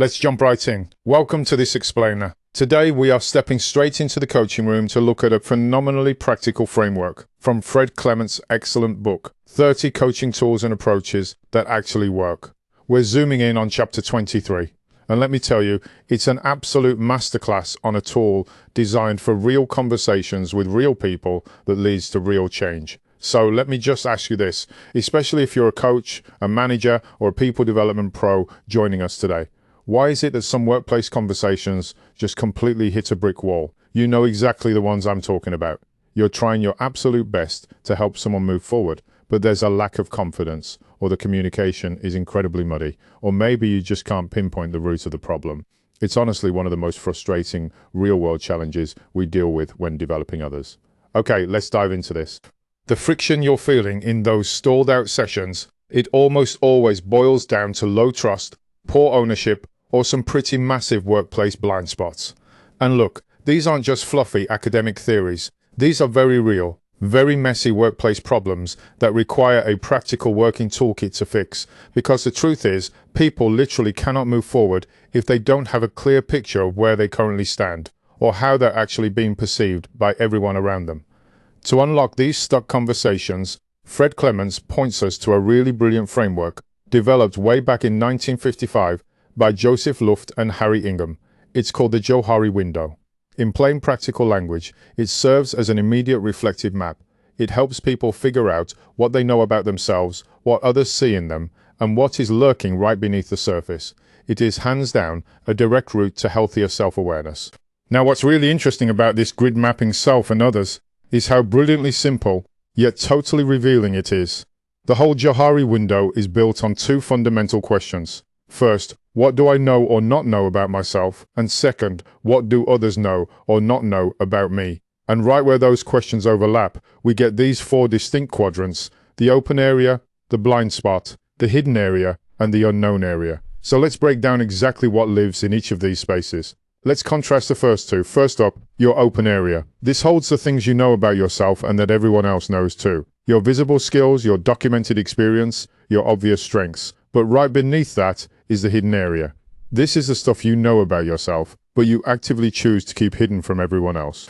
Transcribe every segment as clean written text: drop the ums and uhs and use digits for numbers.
Let's jump right in. Welcome to this explainer. Today we are stepping straight into the coaching room to look at a phenomenally practical framework from Fred Clements' excellent book, 30 Coaching Tools and Approaches That Actually Work. We're zooming in on chapter 23. And let me tell you, it's an absolute masterclass on a tool designed for real conversations with real people that leads to real change. So let me just ask you this, especially if you're a coach, a manager, or a people development pro joining us today. Why is it that some workplace conversations just completely hit a brick wall? You know exactly the ones I'm talking about. You're trying your absolute best to help someone move forward, but there's a lack of confidence, or the communication is incredibly muddy, or maybe you just can't pinpoint the root of the problem. It's honestly one of the most frustrating real-world challenges we deal with when developing others. Okay, let's dive into this. The friction you're feeling in those stalled-out sessions, it almost always boils down to low trust, poor ownership, or some pretty massive workplace blind spots. And look, these aren't just fluffy academic theories. These are very real, very messy workplace problems that require a practical working toolkit to fix. Because the truth is, people literally cannot move forward if they don't have a clear picture of where they currently stand, or how they're actually being perceived by everyone around them. To unlock these stuck conversations, Fred Clements points us to a really brilliant framework developed way back in 1955 by Joseph Luft and Harry Ingham. It's called the Johari Window. In plain practical language, it serves as an immediate reflective map. It helps people figure out what they know about themselves, what others see in them, and what is lurking right beneath the surface. It is hands down a direct route to healthier self-awareness. Now, what's really interesting about this grid mapping self and others is how brilliantly simple, yet totally revealing it is. The whole Johari window is built on two fundamental questions. First, what do I know or not know about myself? And second, what do others know or not know about me? And right where those questions overlap, we get these four distinct quadrants: the open area, the blind spot, the hidden area, and the unknown area. So let's break down exactly what lives in each of these spaces. Let's contrast the first two. First up, your open area. This holds the things you know about yourself and that everyone else knows too. Your visible skills, your documented experience, your obvious strengths. But right beneath that is the hidden area. This is the stuff you know about yourself, but you actively choose to keep hidden from everyone else.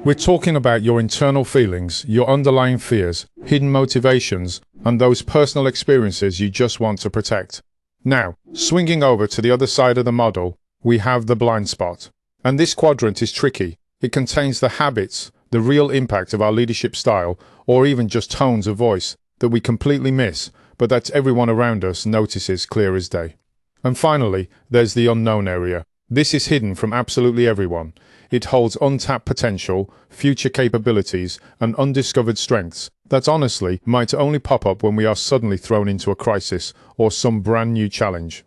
We're talking about your internal feelings, your underlying fears, hidden motivations, and those personal experiences you just want to protect. Now, swinging over to the other side of the model, we have the blind spot. And this quadrant is tricky. It contains the habits, the real impact of our leadership style, or even just tones of voice that we completely miss, but that everyone around us notices clear as day. And finally, there's the unknown area. This is hidden from absolutely everyone. It holds untapped potential, future capabilities, and undiscovered strengths that honestly might only pop up when we are suddenly thrown into a crisis or some brand new challenge.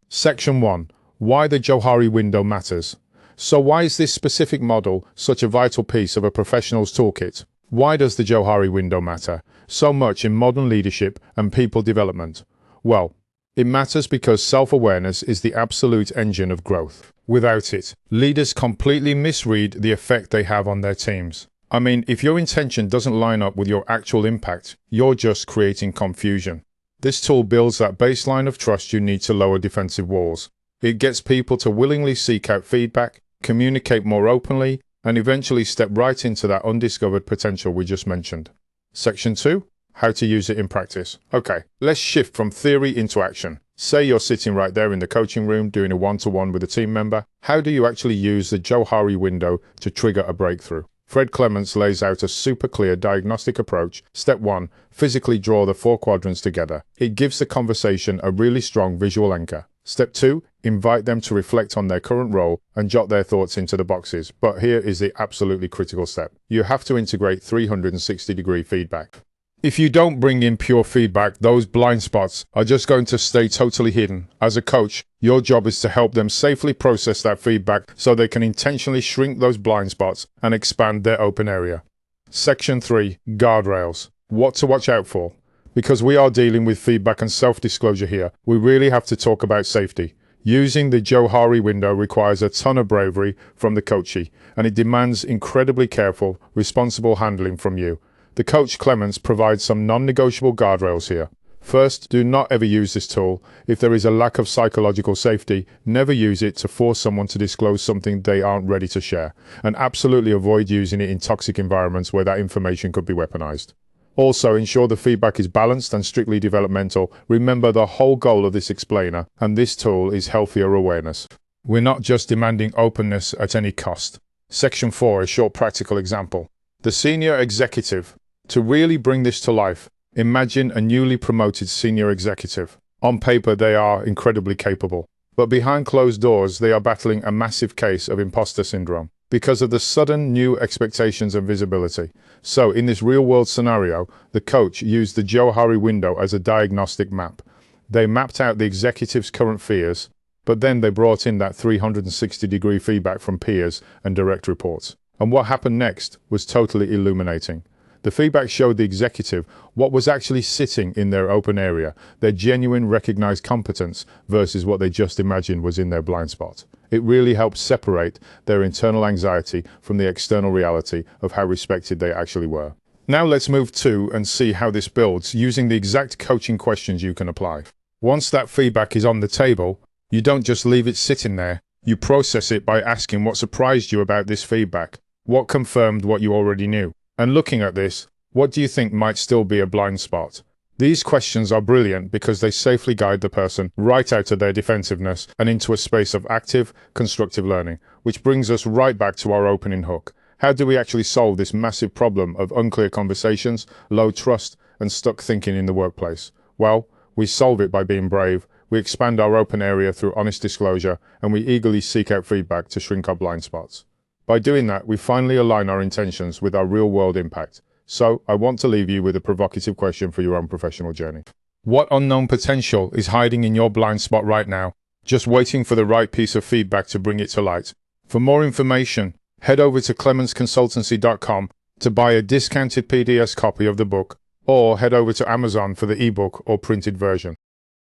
Section 1. Why the Johari window matters. So why is this specific model such a vital piece of a professional's toolkit? Why does the Johari window matter so much in modern leadership and people development? Well, it matters because self-awareness is the absolute engine of growth. Without it, leaders completely misread the effect they have on their teams. I mean, if your intention doesn't line up with your actual impact, you're just creating confusion. This tool builds that baseline of trust you need to lower defensive walls. It gets people to willingly seek out feedback, communicate more openly, and eventually step right into that undiscovered potential we just mentioned. Section 2. How to use it in practice. Okay, let's shift from theory into action. Say you're sitting right there in the coaching room doing a one-to-one with a team member. How do you actually use the Johari window to trigger a breakthrough? Fred Clements lays out a super clear diagnostic approach. Step 1. Physically draw the four quadrants together. It gives the conversation a really strong visual anchor. Step 2. Invite them to reflect on their current role and jot their thoughts into the boxes. But here is the absolutely critical step. You have to integrate 360-degree feedback. If you don't bring in pure feedback, those blind spots are just going to stay totally hidden. As a coach, your job is to help them safely process that feedback so they can intentionally shrink those blind spots and expand their open area. Section 3. Guardrails. What to watch out for. Because we are dealing with feedback and self-disclosure here, we really have to talk about safety. Using the Johari window requires a ton of bravery from the coachee, and it demands incredibly careful, responsible handling from you. The coach Clements provides some non-negotiable guardrails here. First, do not ever use this tool. If there is a lack of psychological safety, never use it to force someone to disclose something they aren't ready to share. And absolutely avoid using it in toxic environments where that information could be weaponized. Also, ensure the feedback is balanced and strictly developmental. Remember, the whole goal of this explainer and this tool is healthier awareness. We're not just demanding openness at any cost. Section 4, a short practical example. The senior executive. To really bring this to life, imagine a newly promoted senior executive. On paper, they are incredibly capable, but behind closed doors, they are battling a massive case of imposter syndrome because of the sudden new expectations and visibility. So, in this real-world scenario, the coach used the Johari window as a diagnostic map. They mapped out the executive's current fears, but then they brought in that 360-degree feedback from peers and direct reports. And what happened next was totally illuminating. The feedback showed the executive what was actually sitting in their open area, their genuine recognized competence versus what they just imagined was in their blind spot. It really helped separate their internal anxiety from the external reality of how respected they actually were. Now let's move to and see how this builds using the exact coaching questions you can apply. Once that feedback is on the table, you don't just leave it sitting there. You process it by asking what surprised you about this feedback, what confirmed what you already knew. And looking at this, what do you think might still be a blind spot? These questions are brilliant because they safely guide the person right out of their defensiveness and into a space of active, constructive learning, which brings us right back to our opening hook. How do we actually solve this massive problem of unclear conversations, low trust, and stuck thinking in the workplace? Well, we solve it by being brave, we expand our open area through honest disclosure, and we eagerly seek out feedback to shrink our blind spots. By doing that, we finally align our intentions with our real-world impact. So, I want to leave you with a provocative question for your own professional journey. What unknown potential is hiding in your blind spot right now, just waiting for the right piece of feedback to bring it to light? For more information, head over to ClementsConsultancy.com to buy a discounted PDF copy of the book, or head over to Amazon for the ebook or printed version.